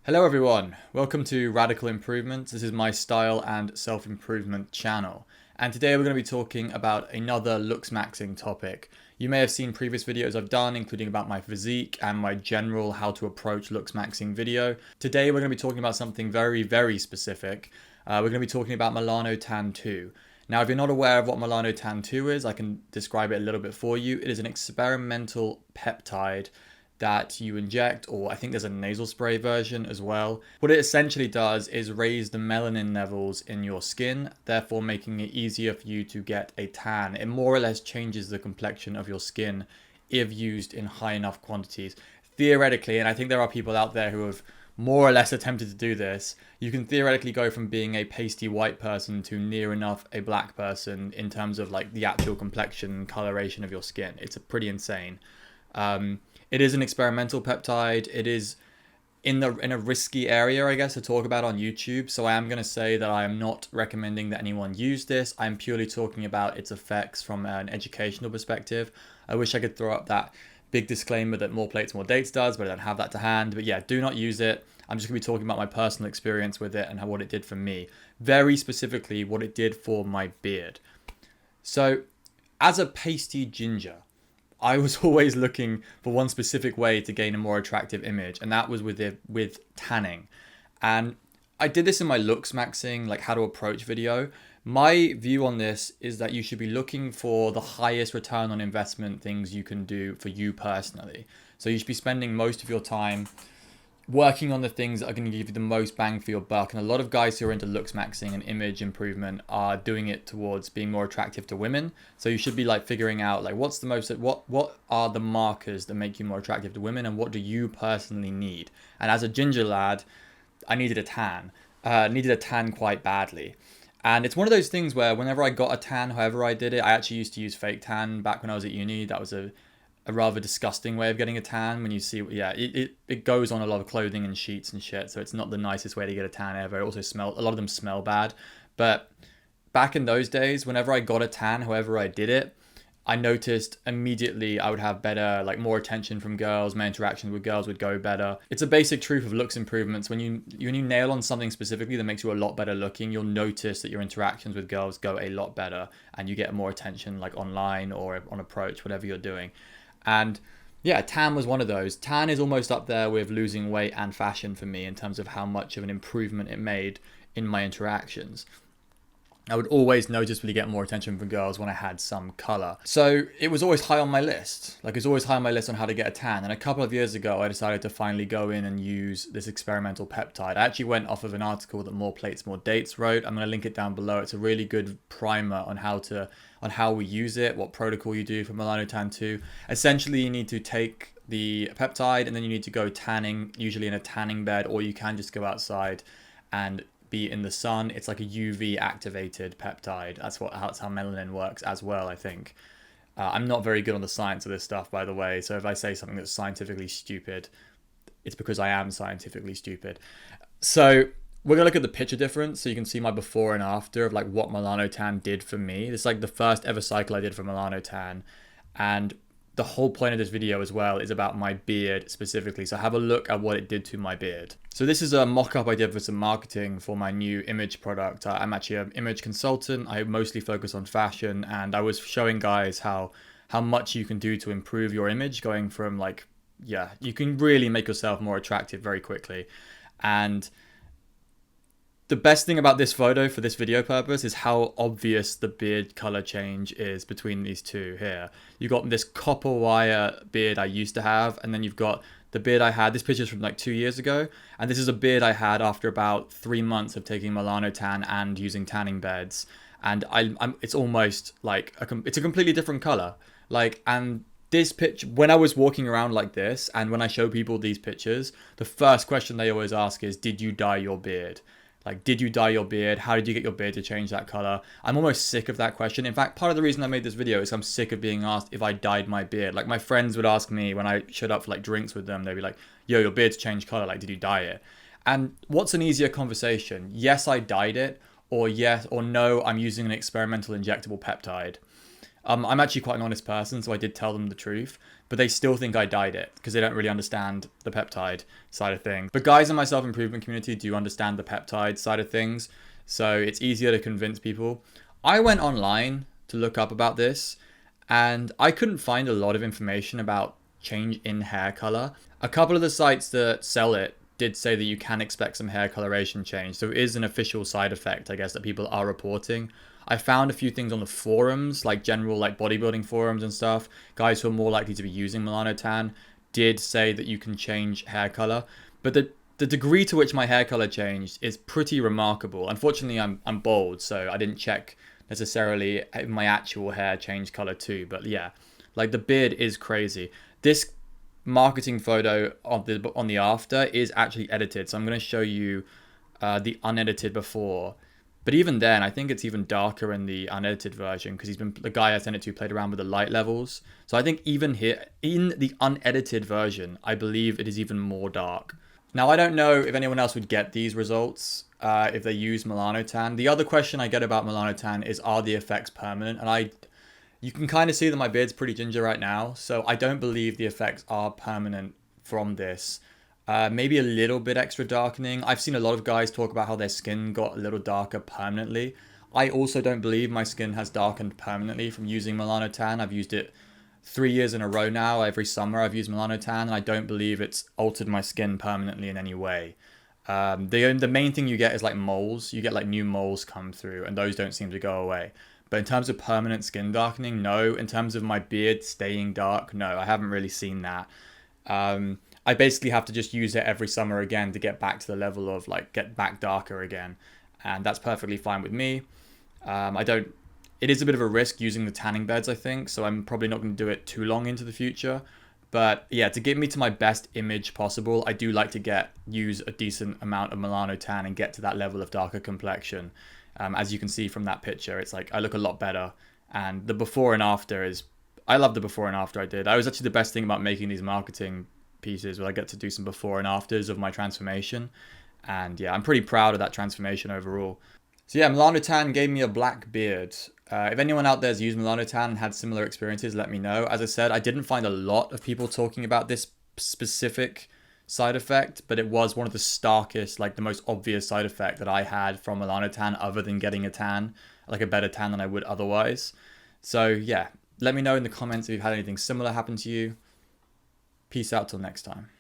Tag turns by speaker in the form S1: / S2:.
S1: Hello everyone, welcome to Radical Improvements. This is my style and self-improvement channel. And today we're going to be talking about another Looksmaxxing topic. You may have seen previous videos I've done, including about my physique and my general how to approach Looksmaxxing video. Today we're going to be talking about something very specific. We're going to be talking about Melanotan 2. Now, if you're not aware of what Melanotan 2 is, I can describe it a little bit for you. It is an experimental peptide that you inject, or I think there's a nasal spray version as well. What it essentially does is raise the melanin levels in your skin, therefore making it easier for you to get a tan. It more or less changes the complexion of your skin if used in high enough quantities. Theoretically, and I think there are people out there who have more or less attempted to do this, you can theoretically go from being a pasty white person to near enough a black person in terms of like the actual complexion coloration of your skin. It's pretty insane. It is an experimental peptide. It is in a risky area, I guess, to talk about on YouTube. So I am going to say that I am not recommending that anyone use this. I'm purely talking about its effects from an educational perspective. I wish I could throw up that big disclaimer that more plates, more dates does, but I don't have that to hand. But yeah, do not use it. I'm just going to be talking about my personal experience with it and what it did for me. Very specifically, what it did for my beard. So as a pasty ginger, I was always looking for one specific way to gain a more attractive image, and that was with tanning. And I did this in my Looksmaxxing, like how to approach video. My view on this is that you should be looking for the highest return on investment things you can do for you personally. So you should be spending most of your time working on the things that are going to give you the most bang for your buck. And a lot of guys who are into Looksmaxxing and image improvement are doing it towards being more attractive to women. So you should be like figuring out like what are the markers that make you more attractive to women, and what do you personally need? And as a ginger lad, I needed a tan. Needed a tan quite badly. And it's one of those things where whenever I got a tan, however I did it, I actually used to use fake tan back when I was at uni. That was a rather disgusting way of getting a tan. When you see, yeah, it goes on a lot of clothing and sheets and shit, so it's not the nicest way to get a tan ever. It also a lot of them smell bad. But back in those days, whenever I got a tan, however I did it, I noticed immediately I would have better, like more attention from girls. My interactions with girls would go better. It's a basic truth of looks improvements. When you nail on something specifically that makes you a lot better looking, you'll notice that your interactions with girls go a lot better, and you get more attention like online or on approach, whatever you're doing. And yeah, tan was one of those. Tan is almost up there with losing weight and fashion for me in terms of how much of an improvement it made in my interactions. I would always noticeably get more attention from girls when I had some color. So it was always high on my list. Like it's always high on my list on how to get a tan. And a couple of years ago, I decided to finally go in and use this experimental peptide. I actually went off of an article that More Plates, More Dates wrote. I'm going to link it down below. It's a really good primer on how we use it, what protocol you do for Melanotan 2. Essentially, you need to take the peptide and then you need to go tanning, usually in a tanning bed, or you can just go outside and be in the sun. It's like a UV activated peptide. That's how melanin works as well, I think. I'm not very good on the science of this stuff, by the way. So if I say something that's scientifically stupid, it's because I am scientifically stupid. So we're going to look at the picture difference so you can see my before and after of like what Melanotan did for me. This is like the first ever cycle I did for Melanotan. And the whole point of this video as well is about my beard specifically. So have a look at what it did to my beard. So this is a mock-up I did for some marketing for my new image product. I'm actually an image consultant. I mostly focus on fashion, and I was showing guys how much you can do to improve your image, going from like, yeah, you can really make yourself more attractive very quickly. And the best thing about this photo for this video purpose is how obvious the beard color change is between these two here. You've got this copper wire beard I used to have, and then you've got the beard I had. This picture's from like 2 years ago, and this is a beard I had after about 3 months of taking Melanotan and using tanning beds. And it's almost like it's a completely different color. Like, and this picture, when I was walking around like this, and when I show people these pictures, the first question they always ask is, did you dye your beard? Like, did you dye your beard? How did you get your beard to change that color? I'm almost sick of that question. In fact, part of the reason I made this video is I'm sick of being asked if I dyed my beard. Like, my friends would ask me when I showed up for like drinks with them, they'd be like, yo, your beard's changed color. Like, did you dye it? And what's an easier conversation? Yes, I dyed it, or yes, or no, I'm using an experimental injectable peptide. I'm actually quite an honest person, so I did tell them the truth, but they still think I dyed it because they don't really understand the peptide side of things. But guys in my self-improvement community do understand the peptide side of things, so it's easier to convince people. I went online to look up about this, and I couldn't find a lot of information about change in hair color. A couple of the sites that sell it did say that you can expect some hair coloration change, so it is an official side effect, I guess, that people are reporting. I found a few things on the forums, like general like bodybuilding forums and stuff. Guys who are more likely to be using Melanotan did say that you can change hair color, but the degree to which my hair color changed is pretty remarkable. Unfortunately, I'm bald, so I didn't check necessarily if my actual hair changed color too. But yeah, like the beard is crazy. This marketing photo of the on the after is actually edited, so I'm going to show you the unedited before. But even then, I think it's even darker in the unedited version because the guy I sent it to played around with the light levels. So I think even here in the unedited version, I believe it is even more dark. Now, I don't know if anyone else would get these results if they use Melanotan. The other question I get about Melanotan is, are the effects permanent? And you can kind of see that my beard's pretty ginger right now, so I don't believe the effects are permanent from this. Maybe a little bit extra darkening. I've seen a lot of guys talk about how their skin got a little darker permanently. I also don't believe my skin has darkened permanently from using Melanotan. I've used it 3 years in a row now. Every summer I've used Melanotan, and I don't believe it's altered my skin permanently in any way. The main thing you get is like moles. You get like new moles come through, and those don't seem to go away. But in terms of permanent skin darkening, no. In terms of my beard staying dark, no, I haven't really seen that. I basically have to just use it every summer again to get back to the level of like get back darker again, and that's perfectly fine with me. It is a bit of a risk using the tanning beds, I think, so I'm probably not going to do it too long into the future. But yeah, to get me to my best image possible, I do like to use a decent amount of Melanotan and get to that level of darker complexion. As you can see from that picture, it's like I look a lot better, and the before and after I love the before and after I did. I was actually the best thing about making these marketing pieces where I get to do some before and afters of my transformation. And yeah, I'm pretty proud of that transformation overall. So yeah, Melanotan gave me a black beard. If anyone out there's used Melanotan and had similar experiences, let me know. As I said, I didn't find a lot of people talking about this specific side effect, but it was one of the starkest, like the most obvious side effect that I had from Melanotan other than getting a tan, like a better tan than I would otherwise. So yeah, let me know in the comments if you've had anything similar happen to you. Peace out till next time.